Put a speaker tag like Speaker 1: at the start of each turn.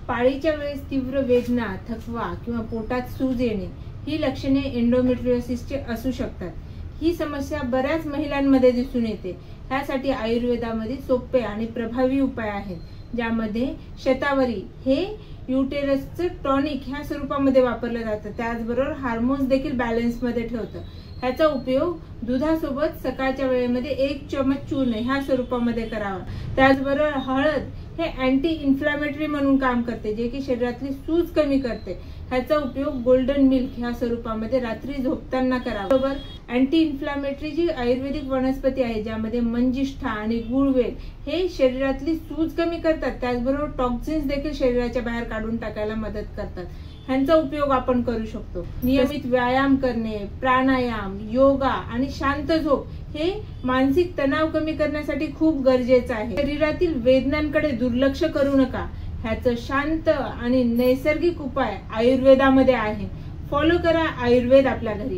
Speaker 1: पाळीच्या वेळेस तीव्र वेदना, थकवा किंवा पोटात सूज येणे ही लक्षणे एंडोमेट्रियोसिसचे असू शकतात। ही समस्या बऱ्याच महिलांमध्ये दिसून येते। ह्यासाठी आयुर्वेदामध्ये सोपे आणि प्रभावी उपाय आहेत, ज्यामध्ये शतावरी हे युटेरसचं टॉनिक ह्या स्वरूपामध्ये वापरलं जातं। त्याचबरोबर हार्मोन्स देखील बॅलन्स मध्ये ठेवतं। ह्याचा उपयोग दुधासोबत सकाळच्या वेळेमध्ये 1 चमच चूर्ण ह्या स्वरूपामध्ये करावा। त्याचबरोबर हळद हे अँटी इन्फ्लामेटरी म्हणून काम करते, जे की शरीरातली सूज कमी करते। ह्याचा उपयोग गोल्डन मिल्क ह्या स्वरूपामध्ये रात्री झोपताना करावा। बरोबर अँटी इन्फ्लामेटरी जी आयुर्वेदिक वनस्पती आहे, ज्यामध्ये मंजिष्ठा आणि गुळवेल हे शरीरातली सूज कमी करतात, त्याचबरोबर टॉक्सिन्स देखील शरीराच्या बाहेर काढून टाकायला मदत करतात। ह्यांचा उपयोग आपण करू शकतो। नियमित व्यायाम करणे, प्राणायाम, योगा आणि शांत झोप हे मानसिक तणाव कमी करण्यासाठी खूप गरजेचं आहे। शरीरातील वेदनांकडे दुर्लक्ष करू नका। ह्याचं शांत आणि नैसर्गिक उपाय आयुर्वेदामध्ये आहे। फॉलो करा आयुर्वेद आपल्या घरी।